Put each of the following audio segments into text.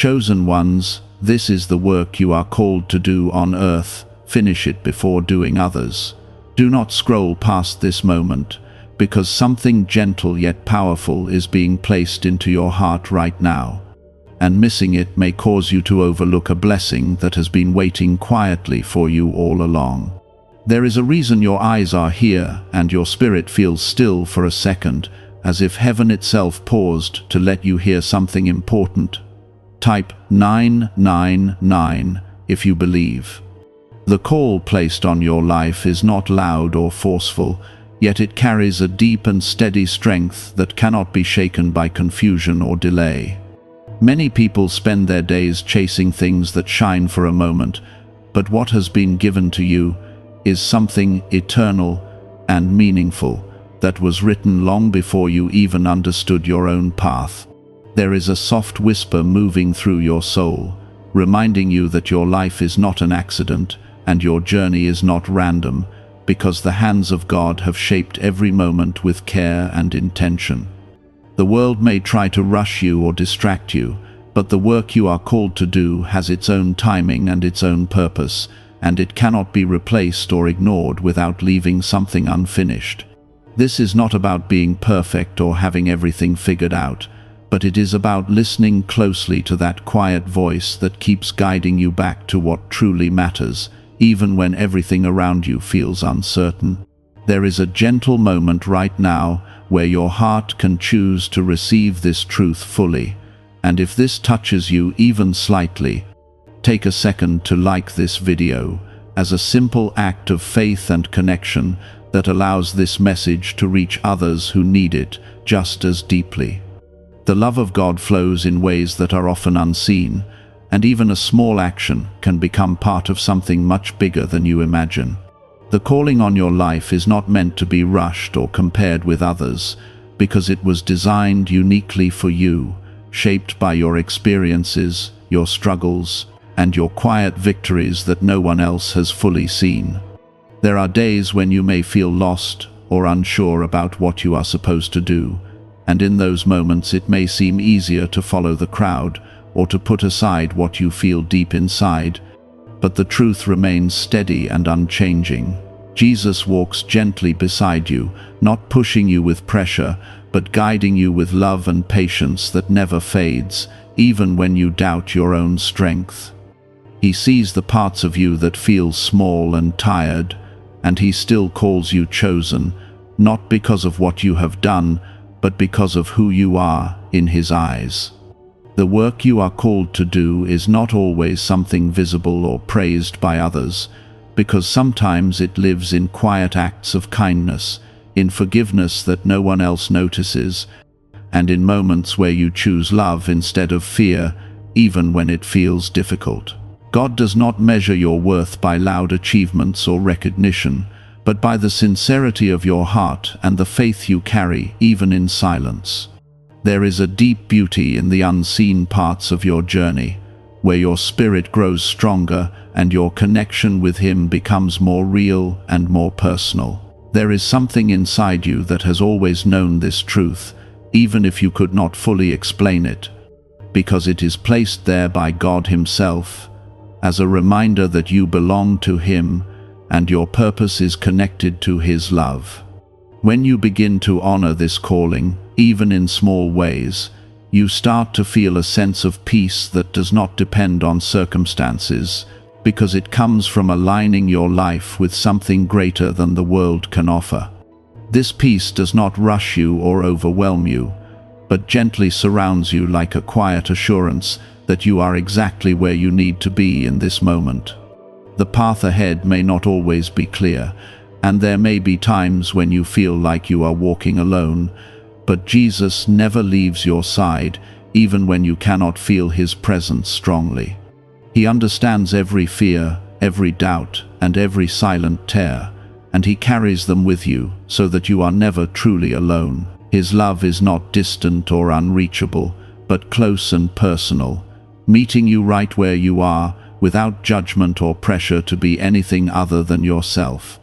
Chosen ones, this is the work you are called to do on earth. Finish it before doing others. Do not scroll past this moment, because something gentle yet powerful is being placed into your heart right now, and missing it may cause you to overlook a blessing that has been waiting quietly for you all along. There is a reason your eyes are here and your spirit feels still for a second, as if heaven itself paused to let you hear something important. Type 999 if you believe. The call placed on your life is not loud or forceful, yet it carries a deep and steady strength that cannot be shaken by confusion or delay. Many people spend their days chasing things that shine for a moment, but what has been given to you is something eternal and meaningful that was written long before you even understood your own path. There is a soft whisper moving through your soul, reminding you that your life is not an accident and your journey is not random, because the hands of God have shaped every moment with care and intention. The world may try to rush you or distract you, but the work you are called to do has its own timing and its own purpose, and it cannot be replaced or ignored without leaving something unfinished. This is not about being perfect or having everything figured out, but it is about listening closely to that quiet voice that keeps guiding you back to what truly matters, even when everything around you feels uncertain. There is a gentle moment right now where your heart can choose to receive this truth fully, and if this touches you even slightly, take a second to like this video as a simple act of faith and connection that allows this message to reach others who need it just as deeply. The love of God flows in ways that are often unseen, and even a small action can become part of something much bigger than you imagine. The calling on your life is not meant to be rushed or compared with others, because it was designed uniquely for you, shaped by your experiences, your struggles, and your quiet victories that no one else has fully seen. There are days when you may feel lost or unsure about what you are supposed to do, and in those moments it may seem easier to follow the crowd or to put aside what you feel deep inside, but the truth remains steady and unchanging. Jesus walks gently beside you, not pushing you with pressure, but guiding you with love and patience that never fades, even when you doubt your own strength. He sees the parts of you that feel small and tired, and he still calls you chosen, not because of what you have done, but because of who you are in his eyes. The work you are called to do is not always something visible or praised by others, because sometimes it lives in quiet acts of kindness, in forgiveness that no one else notices, and in moments where you choose love instead of fear, even when it feels difficult. God does not measure your worth by loud achievements or recognition, but by the sincerity of your heart and the faith you carry, even in silence. There is a deep beauty in the unseen parts of your journey, where your spirit grows stronger and your connection with him becomes more real and more personal. There is something inside you that has always known this truth, even if you could not fully explain it, because it is placed there by God himself, as a reminder that you belong to him and your purpose is connected to his love. When you begin to honor this calling, even in small ways, you start to feel a sense of peace that does not depend on circumstances, because it comes from aligning your life with something greater than the world can offer. This peace does not rush you or overwhelm you, but gently surrounds you like a quiet assurance that you are exactly where you need to be in this moment. The path ahead may not always be clear, and there may be times when you feel like you are walking alone, but Jesus never leaves your side, even when you cannot feel his presence strongly. He understands every fear, every doubt, and every silent tear, and he carries them with you so that you are never truly alone. His love is not distant or unreachable, but close and personal, meeting you right where you are, without judgment or pressure to be anything other than yourself.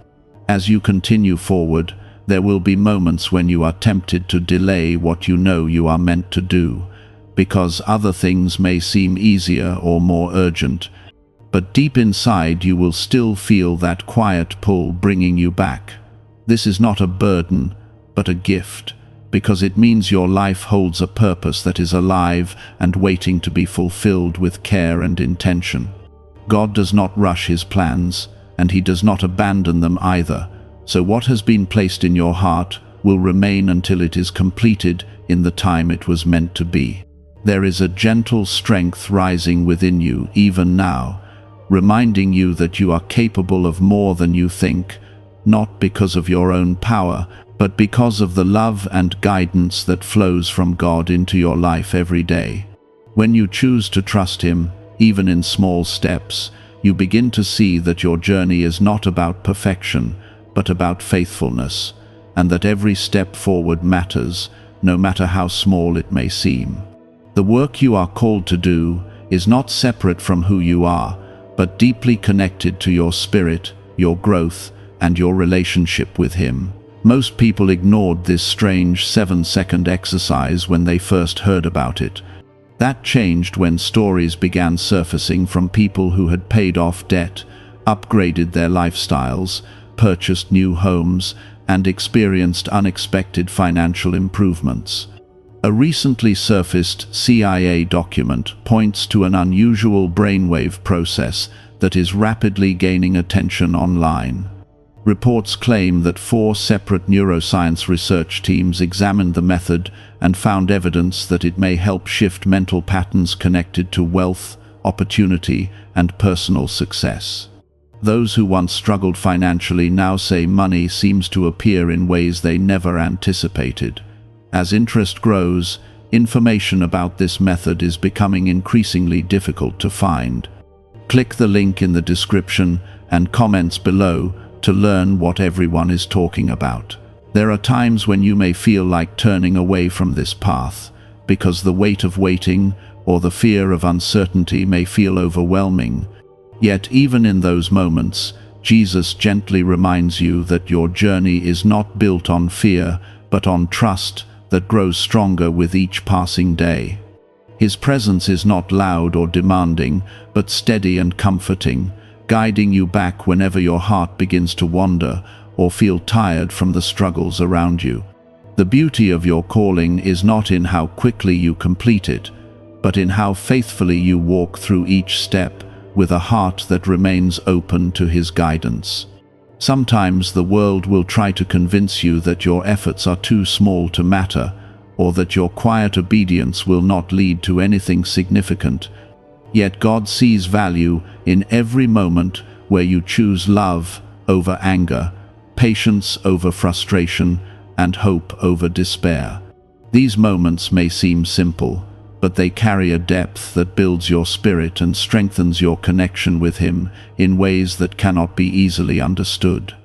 As you continue forward, there will be moments when you are tempted to delay what you know you are meant to do, because other things may seem easier or more urgent. But deep inside you will still feel that quiet pull bringing you back. This is not a burden, but a gift, because it means your life holds a purpose that is alive and waiting to be fulfilled with care and intention. God does not rush his plans, and he does not abandon them either. So what has been placed in your heart will remain until it is completed in the time it was meant to be. There is a gentle strength rising within you even now, reminding you that you are capable of more than you think, not because of your own power, but because of the love and guidance that flows from God into your life every day. When you choose to trust him, even in small steps, you begin to see that your journey is not about perfection, but about faithfulness, and that every step forward matters, no matter how small it may seem. The work you are called to do is not separate from who you are, but deeply connected to your spirit, your growth, and your relationship with him. Most people ignored this strange 7-second exercise when they first heard about it. That changed when stories began surfacing from people who had paid off debt, upgraded their lifestyles, purchased new homes, and experienced unexpected financial improvements. A recently surfaced CIA document points to an unusual brainwave process that is rapidly gaining attention online. Reports claim that 4 separate neuroscience research teams examined the method and found evidence that it may help shift mental patterns connected to wealth, opportunity, and personal success. Those who once struggled financially now say money seems to appear in ways they never anticipated. As interest grows, information about this method is becoming increasingly difficult to find. Click the link in the description and comments below to learn what everyone is talking about. There are times when you may feel like turning away from this path, because the weight of waiting or the fear of uncertainty may feel overwhelming. Yet even in those moments, Jesus gently reminds you that your journey is not built on fear, but on trust that grows stronger with each passing day. His presence is not loud or demanding, but steady and comforting, guiding you back whenever your heart begins to wander or feel tired from the struggles around you. The beauty of your calling is not in how quickly you complete it, but in how faithfully you walk through each step with a heart that remains open to his guidance. Sometimes the world will try to convince you that your efforts are too small to matter, or that your quiet obedience will not lead to anything significant. Yet God sees value in every moment where you choose love over anger, patience over frustration, and hope over despair. These moments may seem simple, but they carry a depth that builds your spirit and strengthens your connection with him in ways that cannot be easily understood.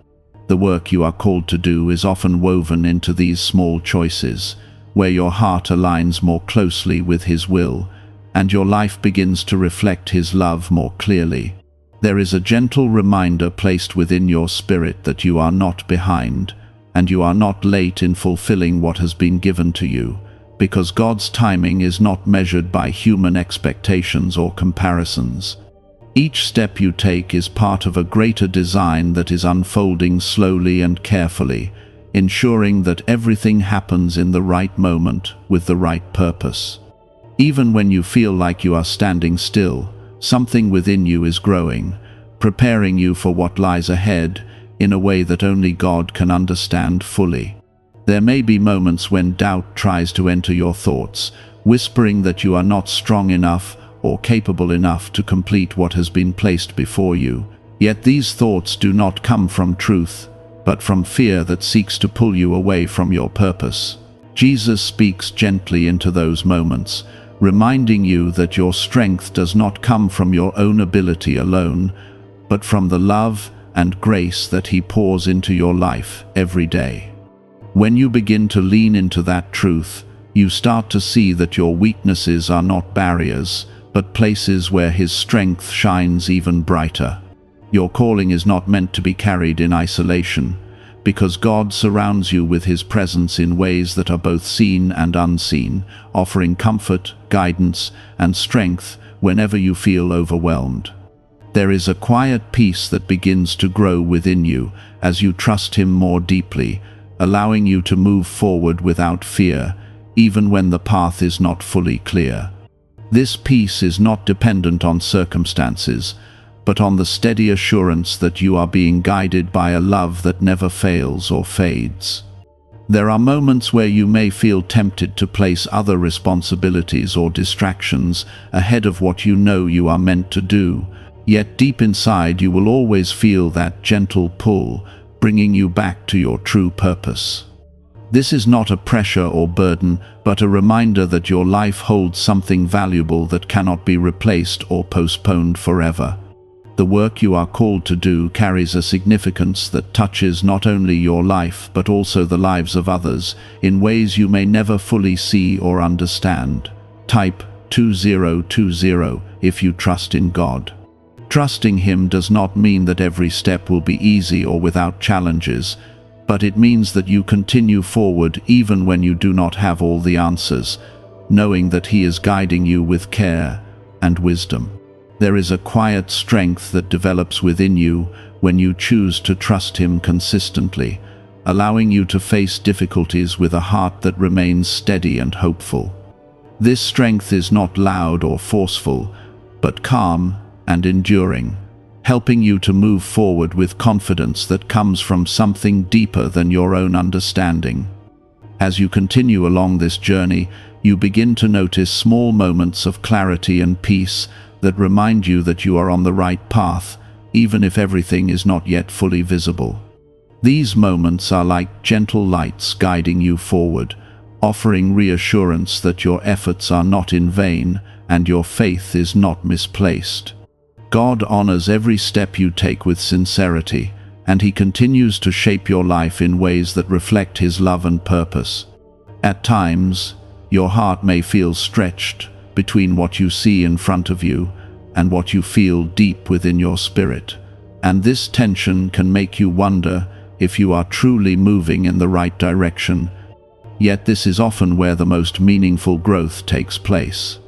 The work you are called to do is often woven into these small choices, where your heart aligns more closely with his will, and your life begins to reflect his love more clearly. There is a gentle reminder placed within your spirit that you are not behind, and you are not late in fulfilling what has been given to you, because God's timing is not measured by human expectations or comparisons. Each step you take is part of a greater design that is unfolding slowly and carefully, ensuring that everything happens in the right moment with the right purpose. Even when you feel like you are standing still, something within you is growing, preparing you for what lies ahead in a way that only God can understand fully. There may be moments when doubt tries to enter your thoughts, whispering that you are not strong enough or capable enough to complete what has been placed before you. Yet these thoughts do not come from truth, but from fear that seeks to pull you away from your purpose. Jesus speaks gently into those moments, reminding you that your strength does not come from your own ability alone, but from the love and grace that he pours into your life every day. When you begin to lean into that truth, you start to see that your weaknesses are not barriers, but places where his strength shines even brighter. Your calling is not meant to be carried in isolation, because God surrounds you with His presence in ways that are both seen and unseen, offering comfort, guidance, and strength whenever you feel overwhelmed. There is a quiet peace that begins to grow within you as you trust Him more deeply, allowing you to move forward without fear, even when the path is not fully clear. This peace is not dependent on circumstances, but on the steady assurance that you are being guided by a love that never fails or fades. There are moments where you may feel tempted to place other responsibilities or distractions ahead of what you know you are meant to do, yet deep inside you will always feel that gentle pull, bringing you back to your true purpose. This is not a pressure or burden, but a reminder that your life holds something valuable that cannot be replaced or postponed forever. The work you are called to do carries a significance that touches not only your life but also the lives of others in ways you may never fully see or understand. Type 2020 if you trust in God. Trusting Him does not mean that every step will be easy or without challenges, but it means that you continue forward even when you do not have all the answers, knowing that He is guiding you with care and wisdom. There is a quiet strength that develops within you when you choose to trust Him consistently, allowing you to face difficulties with a heart that remains steady and hopeful. This strength is not loud or forceful, but calm and enduring, helping you to move forward with confidence that comes from something deeper than your own understanding. As you continue along this journey, you begin to notice small moments of clarity and peace that remind you that you are on the right path, even if everything is not yet fully visible. These moments are like gentle lights guiding you forward, offering reassurance that your efforts are not in vain and your faith is not misplaced. God honors every step you take with sincerity, and He continues to shape your life in ways that reflect His love and purpose. At times, your heart may feel stretched between what you see in front of you and what you feel deep within your spirit, and this tension can make you wonder if you are truly moving in the right direction. Yet this is often where the most meaningful growth takes place.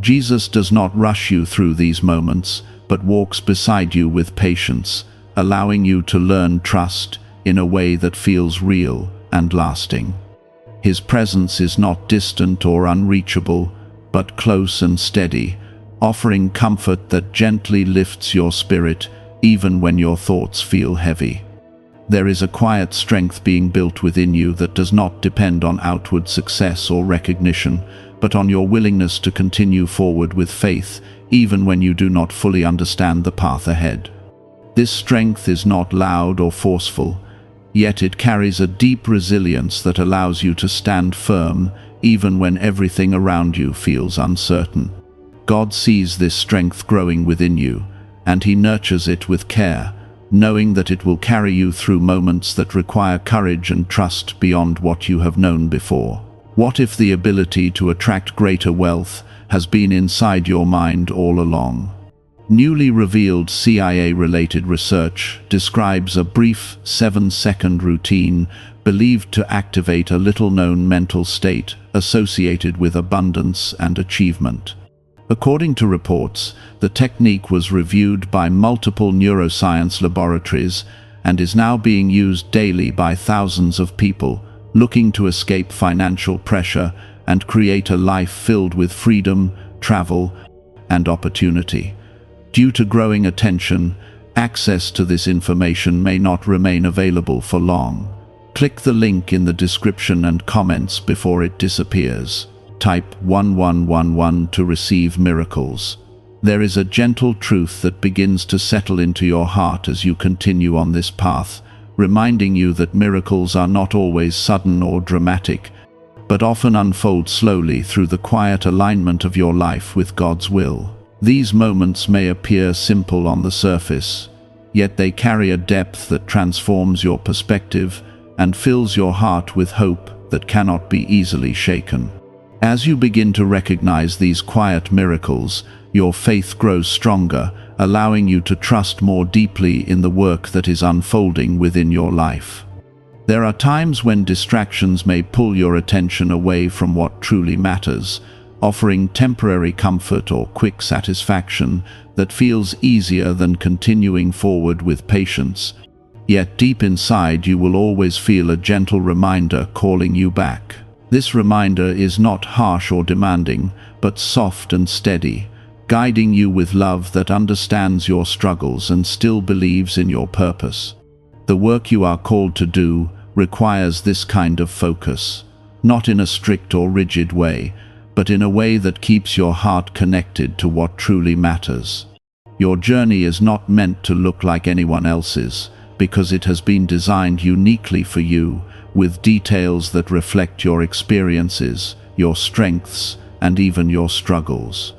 Jesus does not rush you through these moments, but walks beside you with patience, allowing you to learn trust in a way that feels real and lasting. His presence is not distant or unreachable, but close and steady, offering comfort that gently lifts your spirit even when your thoughts feel heavy. There is a quiet strength being built within you that does not depend on outward success or recognition, but on your willingness to continue forward with faith, even when you do not fully understand the path ahead. This strength is not loud or forceful, yet it carries a deep resilience that allows you to stand firm even when everything around you feels uncertain. God sees this strength growing within you, and He nurtures it with care, knowing that it will carry you through moments that require courage and trust beyond what you have known before. What if the ability to attract greater wealth has been inside your mind all along? Newly revealed CIA-related research describes a brief 7-second routine believed to activate a little-known mental state associated with abundance and achievement. According to reports, the technique was reviewed by multiple neuroscience laboratories and is now being used daily by thousands of people looking to escape financial pressure and create a life filled with freedom, travel, and opportunity. Due to growing attention, access to this information may not remain available for long. Click the link in the description and comments before it disappears. Type 1111 to receive miracles. There is a gentle truth that begins to settle into your heart as you continue on this path, reminding you that miracles are not always sudden or dramatic, but often unfold slowly through the quiet alignment of your life with God's will. These moments may appear simple on the surface, yet they carry a depth that transforms your perspective and fills your heart with hope that cannot be easily shaken. As you begin to recognize these quiet miracles, your faith grows stronger, allowing you to trust more deeply in the work that is unfolding within your life. There are times when distractions may pull your attention away from what truly matters, offering temporary comfort or quick satisfaction that feels easier than continuing forward with patience. Yet deep inside you will always feel a gentle reminder calling you back. This reminder is not harsh or demanding, but soft and steady, guiding you with love that understands your struggles and still believes in your purpose. The work you are called to do requires this kind of focus, not in a strict or rigid way, but in a way that keeps your heart connected to what truly matters. Your journey is not meant to look like anyone else's, because it has been designed uniquely for you, with details that reflect your experiences, your strengths, and even your struggles.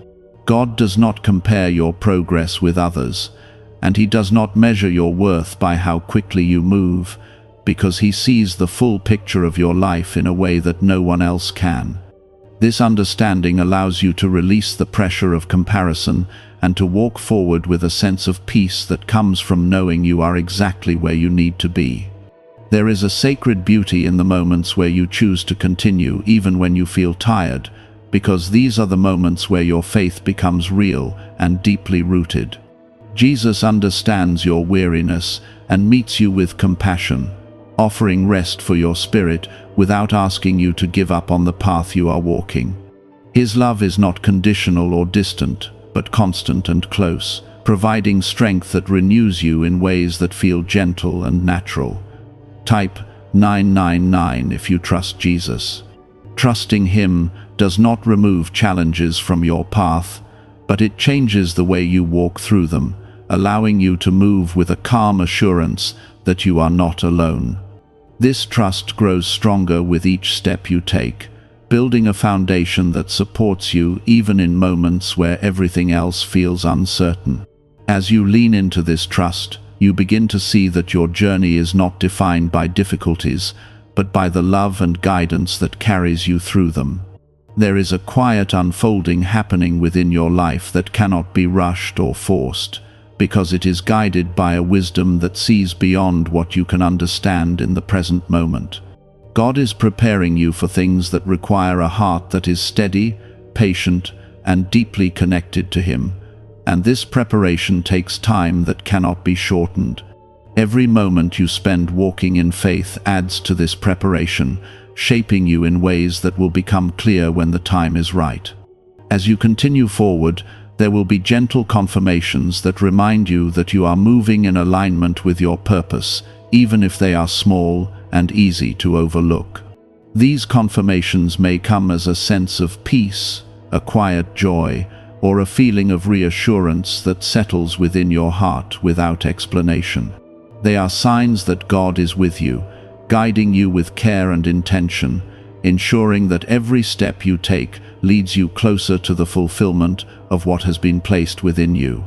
God does not compare your progress with others, and He does not measure your worth by how quickly you move, because He sees the full picture of your life in a way that no one else can. This understanding allows you to release the pressure of comparison and to walk forward with a sense of peace that comes from knowing you are exactly where you need to be. There is a sacred beauty in the moments where you choose to continue even when you feel tired, because these are the moments where your faith becomes real and deeply rooted. Jesus understands your weariness and meets you with compassion, offering rest for your spirit without asking you to give up on the path you are walking. His love is not conditional or distant, but constant and close, providing strength that renews you in ways that feel gentle and natural. Type 999 if you trust Jesus. Trusting Him does not remove challenges from your path, but it changes the way you walk through them, allowing you to move with a calm assurance that you are not alone. This trust grows stronger with each step you take, building a foundation that supports you even in moments where everything else feels uncertain. As you lean into this trust, you begin to see that your journey is not defined by difficulties, but by the love and guidance that carries you through them. There is a quiet unfolding happening within your life that cannot be rushed or forced, because it is guided by a wisdom that sees beyond what you can understand in the present moment. God is preparing you for things that require a heart that is steady, patient, and deeply connected to Him, and this preparation takes time that cannot be shortened. Every moment you spend walking in faith adds to this preparation, shaping you in ways that will become clear when the time is right. As you continue forward, there will be gentle confirmations that remind you that you are moving in alignment with your purpose, even if they are small and easy to overlook. These confirmations may come as a sense of peace, a quiet joy, or a feeling of reassurance that settles within your heart without explanation. They are signs that God is with you, guiding you with care and intention, ensuring that every step you take leads you closer to the fulfillment of what has been placed within you.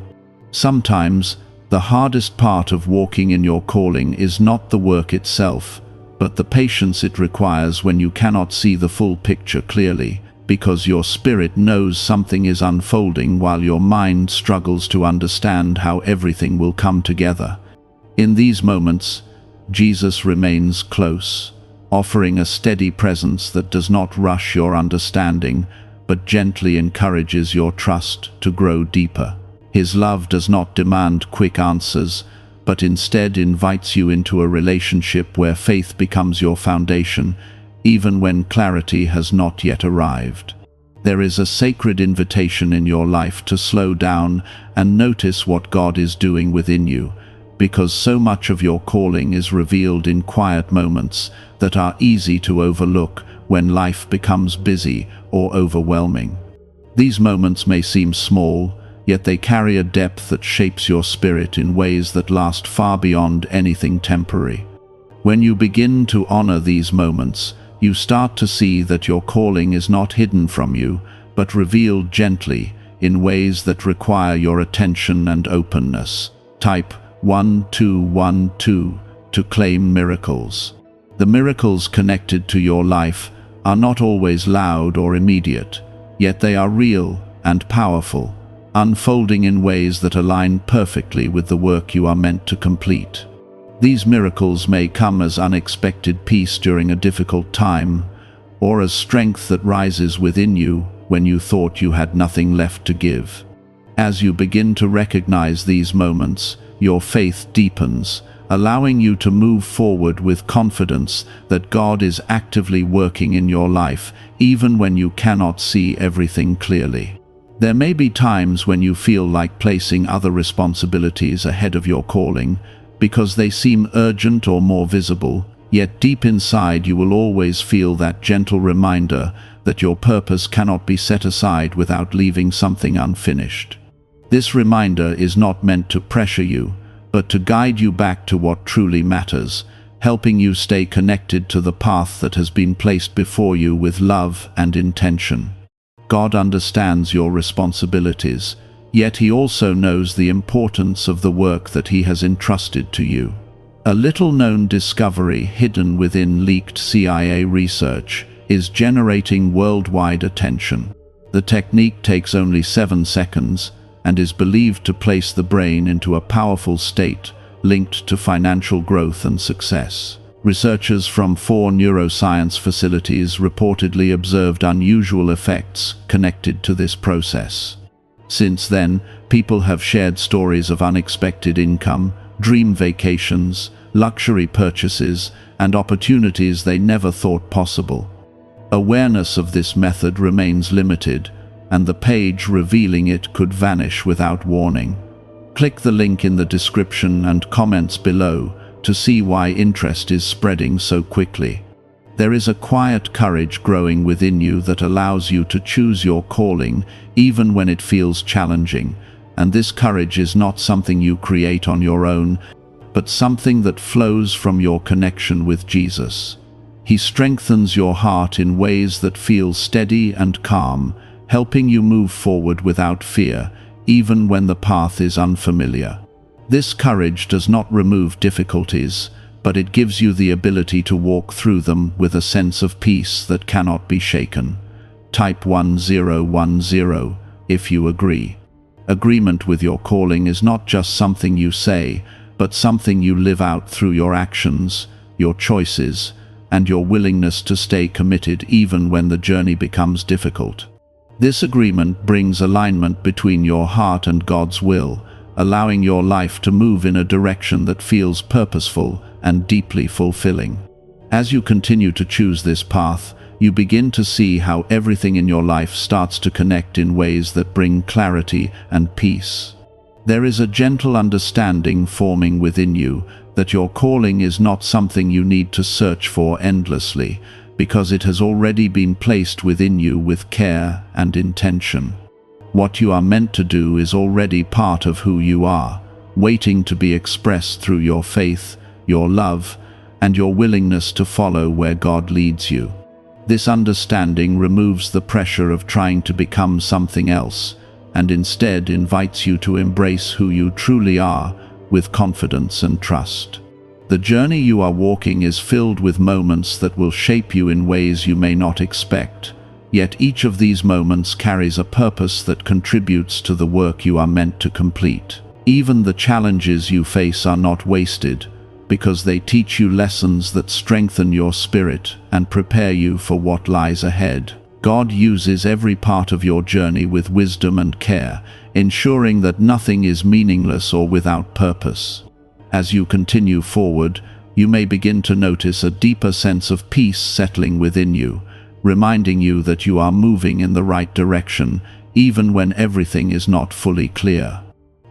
Sometimes, the hardest part of walking in your calling is not the work itself, but the patience it requires when you cannot see the full picture clearly, because your spirit knows something is unfolding while your mind struggles to understand how everything will come together. In these moments, Jesus remains close, offering a steady presence that does not rush your understanding, but gently encourages your trust to grow deeper. His love does not demand quick answers, but instead invites you into a relationship where faith becomes your foundation, even when clarity has not yet arrived. There is a sacred invitation in your life to slow down and notice what God is doing within you, because so much of your calling is revealed in quiet moments that are easy to overlook when life becomes busy or overwhelming. These moments may seem small, yet they carry a depth that shapes your spirit in ways that last far beyond anything temporary. When you begin to honor these moments, you start to see that your calling is not hidden from you, but revealed gently in ways that require your attention and openness. Type 1212 to claim miracles. The miracles connected to your life are not always loud or immediate, yet they are real and powerful, unfolding in ways that align perfectly with the work you are meant to complete. These miracles may come as unexpected peace during a difficult time, or as strength that rises within you when you thought you had nothing left to give. As you begin to recognize these moments, your faith deepens, allowing you to move forward with confidence that God is actively working in your life, even when you cannot see everything clearly. There may be times when you feel like placing other responsibilities ahead of your calling, because they seem urgent or more visible, yet deep inside you will always feel that gentle reminder that your purpose cannot be set aside without leaving something unfinished. This reminder is not meant to pressure you, but to guide you back to what truly matters, helping you stay connected to the path that has been placed before you with love and intention. God understands your responsibilities, yet He also knows the importance of the work that He has entrusted to you. A little-known discovery hidden within leaked CIA research is generating worldwide attention. The technique takes only 7 seconds and is believed to place the brain into a powerful state linked to financial growth and success. Researchers from 4 neuroscience facilities reportedly observed unusual effects connected to this process. Since then, people have shared stories of unexpected income, dream vacations, luxury purchases, and opportunities they never thought possible. Awareness of this method remains limited, and the page revealing it could vanish without warning. Click the link in the description and comments below to see why interest is spreading so quickly. There is a quiet courage growing within you that allows you to choose your calling even when it feels challenging, and this courage is not something you create on your own, but something that flows from your connection with Jesus. He strengthens your heart in ways that feel steady and calm, helping you move forward without fear, even when the path is unfamiliar. This courage does not remove difficulties, but it gives you the ability to walk through them with a sense of peace that cannot be shaken. Type 1010 if you agree. Agreement with your calling is not just something you say, but something you live out through your actions, your choices, and your willingness to stay committed even when the journey becomes difficult. This agreement brings alignment between your heart and God's will, allowing your life to move in a direction that feels purposeful and deeply fulfilling. As you continue to choose this path, you begin to see how everything in your life starts to connect in ways that bring clarity and peace. There is a gentle understanding forming within you that your calling is not something you need to search for endlessly, because it has already been placed within you with care and intention. What you are meant to do is already part of who you are, waiting to be expressed through your faith, your love, and your willingness to follow where God leads you. This understanding removes the pressure of trying to become something else, and instead invites you to embrace who you truly are with confidence and trust. The journey you are walking is filled with moments that will shape you in ways you may not expect, yet each of these moments carries a purpose that contributes to the work you are meant to complete. Even the challenges you face are not wasted, because they teach you lessons that strengthen your spirit and prepare you for what lies ahead. God uses every part of your journey with wisdom and care, ensuring that nothing is meaningless or without purpose. As you continue forward, you may begin to notice a deeper sense of peace settling within you, reminding you that you are moving in the right direction, even when everything is not fully clear.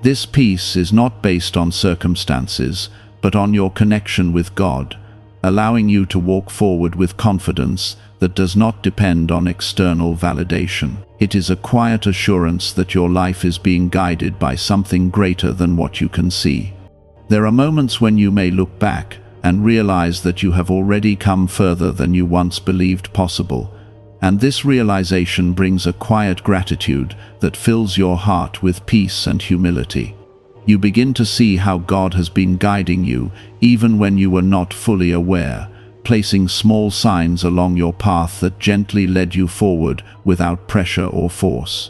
This peace is not based on circumstances, but on your connection with God, allowing you to walk forward with confidence that does not depend on external validation. It is a quiet assurance that your life is being guided by something greater than what you can see. There are moments when you may look back and realize that you have already come further than you once believed possible, and this realization brings a quiet gratitude that fills your heart with peace and humility. You begin to see how God has been guiding you even when you were not fully aware, placing small signs along your path that gently led you forward without pressure or force.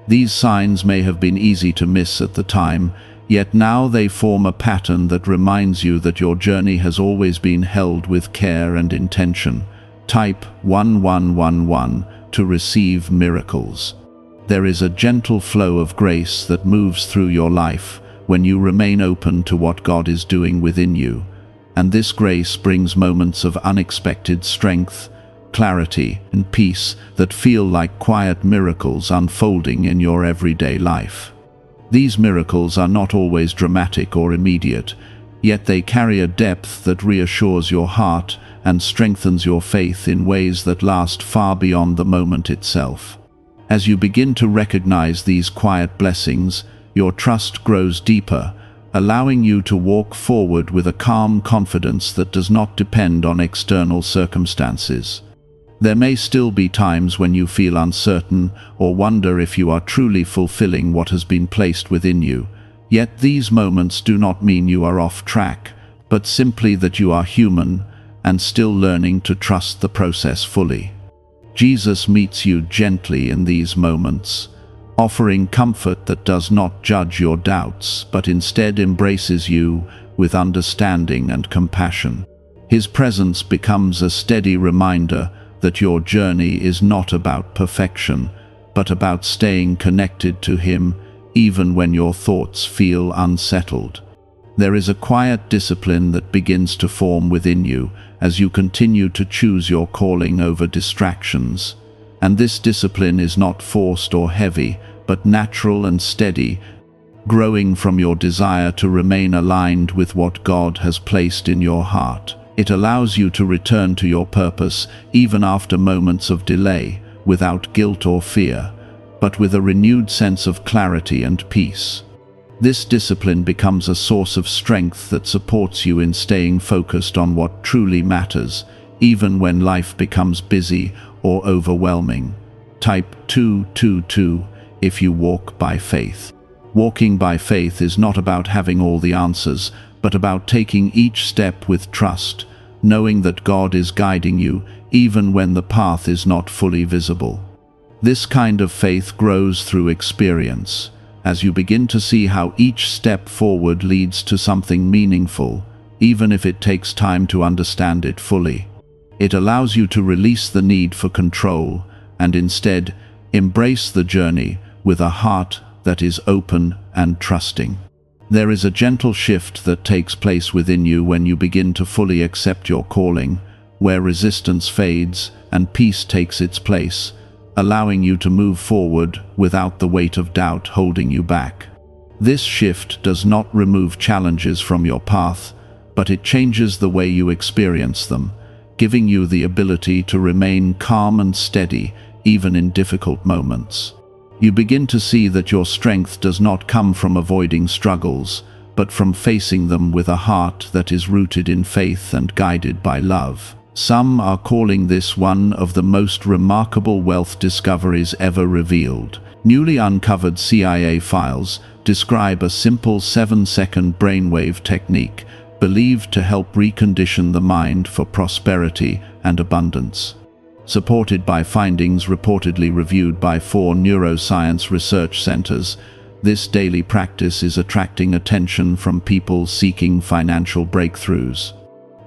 These signs may have been easy to miss at the time, Yet now they form a pattern that reminds you that your journey has always been held with care and intention. Type 1111 to receive miracles. There is a gentle flow of grace that moves through your life when you remain open to what God is doing within you. And this grace brings moments of unexpected strength, clarity, and peace that feel like quiet miracles unfolding in your everyday life. These miracles are not always dramatic or immediate, yet they carry a depth that reassures your heart and strengthens your faith in ways that last far beyond the moment itself. As you begin to recognize these quiet blessings, your trust grows deeper, allowing you to walk forward with a calm confidence that does not depend on external circumstances. There may still be times when you feel uncertain or wonder if you are truly fulfilling what has been placed within you. Yet these moments do not mean you are off track, but simply that you are human and still learning to trust the process fully. Jesus meets you gently in these moments, offering comfort that does not judge your doubts, but instead embraces you with understanding and compassion. His presence becomes a steady reminder that your journey is not about perfection, but about staying connected to Him even when your thoughts feel unsettled. There is a quiet discipline that begins to form within you as you continue to choose your calling over distractions. And this discipline is not forced or heavy, but natural and steady, growing from your desire to remain aligned with what God has placed in your heart. It allows you to return to your purpose even after moments of delay, without guilt or fear, but with a renewed sense of clarity and peace. This discipline becomes a source of strength that supports you in staying focused on what truly matters, even when life becomes busy or overwhelming. Type 222 if you walk by faith. Walking by faith is not about having all the answers, but about taking each step with trust, knowing that God is guiding you even when the path is not fully visible. This kind of faith grows through experience, as you begin to see how each step forward leads to something meaningful, even if it takes time to understand it fully. It allows you to release the need for control and instead embrace the journey with a heart that is open and trusting. There is a gentle shift that takes place within you when you begin to fully accept your calling, where resistance fades and peace takes its place, allowing you to move forward without the weight of doubt holding you back. This shift does not remove challenges from your path, but it changes the way you experience them, giving you the ability to remain calm and steady even in difficult moments. You begin to see that your strength does not come from avoiding struggles, but from facing them with a heart that is rooted in faith and guided by love. Some are calling this one of the most remarkable wealth discoveries ever revealed. Newly uncovered CIA files describe a simple 7-second brainwave technique believed to help recondition the mind for prosperity and abundance. Supported by findings reportedly reviewed by 4 neuroscience research centers, this daily practice is attracting attention from people seeking financial breakthroughs.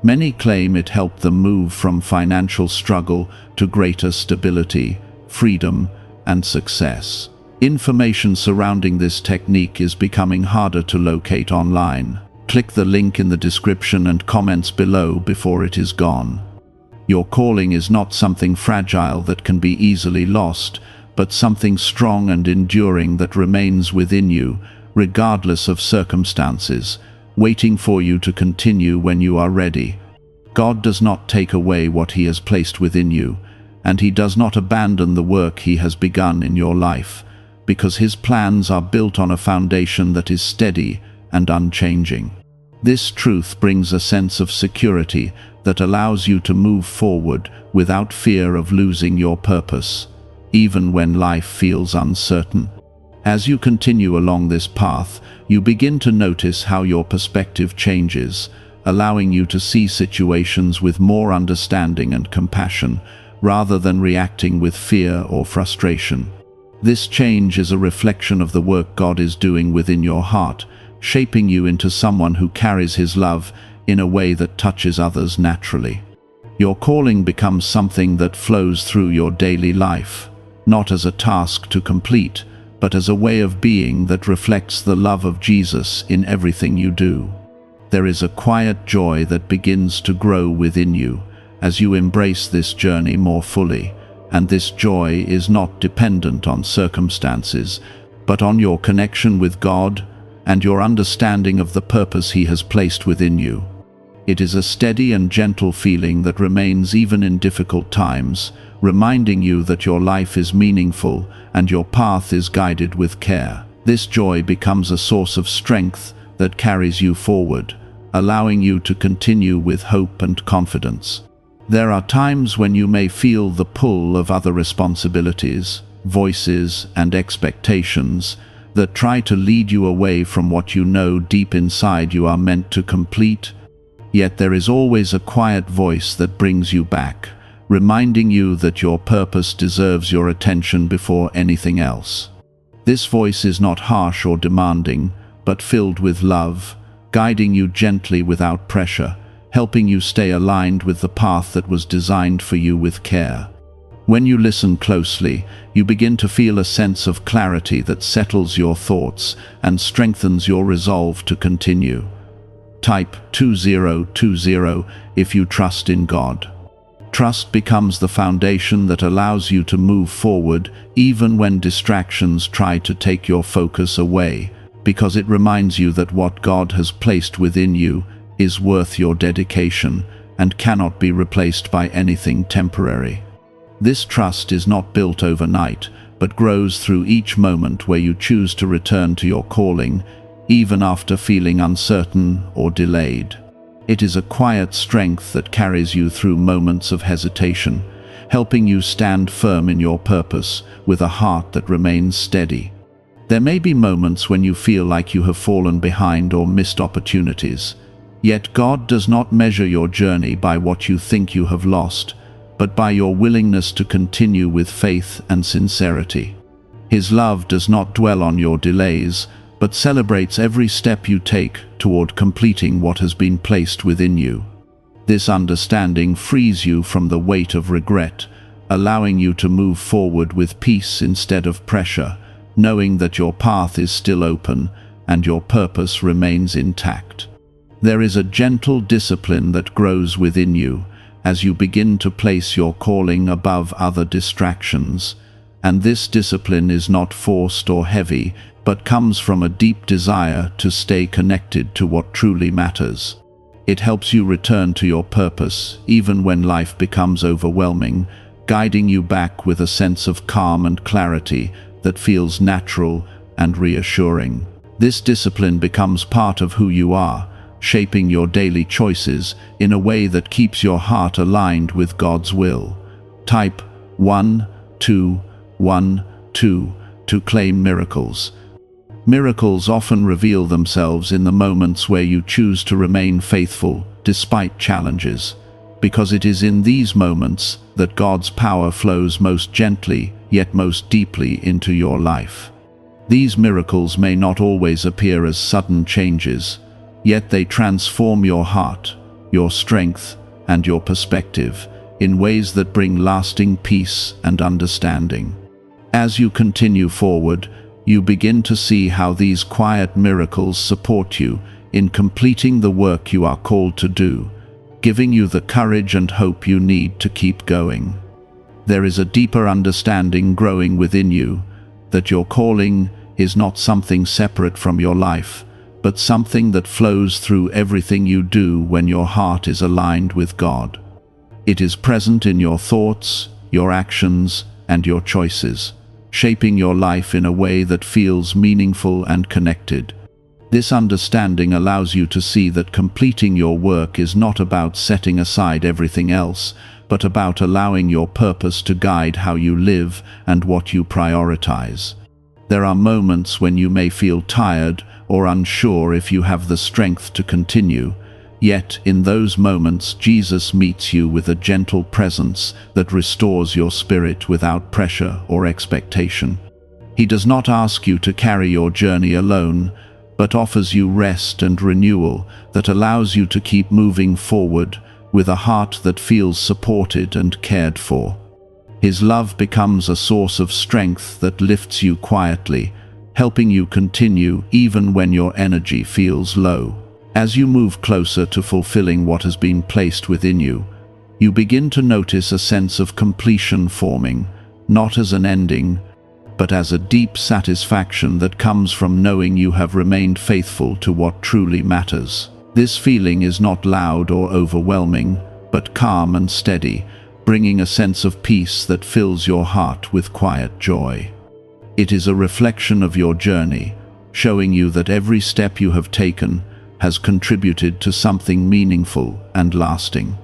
Many claim it helped them move from financial struggle to greater stability, freedom, and success. Information surrounding this technique is becoming harder to locate online. Click the link in the description and comments below before it is gone. Your calling is not something fragile that can be easily lost, but something strong and enduring that remains within you, regardless of circumstances, waiting for you to continue when you are ready. God does not take away what He has placed within you, and He does not abandon the work He has begun in your life, because His plans are built on a foundation that is steady and unchanging. This truth brings a sense of security that allows you to move forward without fear of losing your purpose, even when life feels uncertain. As you continue along this path, you begin to notice how your perspective changes, allowing you to see situations with more understanding and compassion, rather than reacting with fear or frustration. This change is a reflection of the work God is doing within your heart, shaping you into someone who carries His love in a way that touches others naturally. Your calling becomes something that flows through your daily life, not as a task to complete, but as a way of being that reflects the love of Jesus in everything you do. There is a quiet joy that begins to grow within you as you embrace this journey more fully, and this joy is not dependent on circumstances, but on your connection with God and your understanding of the purpose He has placed within you. It is a steady and gentle feeling that remains even in difficult times, reminding you that your life is meaningful and your path is guided with care. This joy becomes a source of strength that carries you forward, allowing you to continue with hope and confidence. There are times when you may feel the pull of other responsibilities, voices, and expectations that try to lead you away from what you know deep inside you are meant to complete. Yet there is always a quiet voice that brings you back, reminding you that your purpose deserves your attention before anything else. This voice is not harsh or demanding, but filled with love, guiding you gently without pressure, helping you stay aligned with the path that was designed for you with care. When you listen closely, you begin to feel a sense of clarity that settles your thoughts and strengthens your resolve to continue. Type 2020 if you trust in God. Trust becomes the foundation that allows you to move forward even when distractions try to take your focus away, because it reminds you that what God has placed within you is worth your dedication and cannot be replaced by anything temporary. This trust is not built overnight, but grows through each moment where you choose to return to your calling, even after feeling uncertain or delayed. It is a quiet strength that carries you through moments of hesitation, helping you stand firm in your purpose with a heart that remains steady. There may be moments when you feel like you have fallen behind or missed opportunities. Yet God does not measure your journey by what you think you have lost, but by your willingness to continue with faith and sincerity. His love does not dwell on your delays, but celebrates every step you take toward completing what has been placed within you. This understanding frees you from the weight of regret, allowing you to move forward with peace instead of pressure, knowing that your path is still open and your purpose remains intact. There is a gentle discipline that grows within you as you begin to place your calling above other distractions, and this discipline is not forced or heavy, but comes from a deep desire to stay connected to what truly matters. It helps you return to your purpose even when life becomes overwhelming, guiding you back with a sense of calm and clarity that feels natural and reassuring. This discipline becomes part of who you are, shaping your daily choices in a way that keeps your heart aligned with God's will. Type 1212 to claim miracles. Miracles often reveal themselves in the moments where you choose to remain faithful despite challenges, because it is in these moments that God's power flows most gently yet most deeply into your life. These miracles may not always appear as sudden changes, yet they transform your heart, your strength, and your perspective in ways that bring lasting peace and understanding. As you continue forward, you begin to see how these quiet miracles support you in completing the work you are called to do, giving you the courage and hope you need to keep going. There is a deeper understanding growing within you that your calling is not something separate from your life, but something that flows through everything you do when your heart is aligned with God. It is present in your thoughts, your actions, and your choices, shaping your life in a way that feels meaningful and connected. This understanding allows you to see that completing your work is not about setting aside everything else, but about allowing your purpose to guide how you live and what you prioritize. There are moments when you may feel tired or unsure if you have the strength to continue, yet in those moments Jesus meets you with a gentle presence that restores your spirit without pressure or expectation. He does not ask you to carry your journey alone, but offers you rest and renewal that allows you to keep moving forward with a heart that feels supported and cared for. His love becomes a source of strength that lifts you quietly, helping you continue even when your energy feels low. As you move closer to fulfilling what has been placed within you, you begin to notice a sense of completion forming, not as an ending, but as a deep satisfaction that comes from knowing you have remained faithful to what truly matters. This feeling is not loud or overwhelming, but calm and steady, bringing a sense of peace that fills your heart with quiet joy. It is a reflection of your journey, showing you that every step you have taken has contributed to something meaningful and lasting.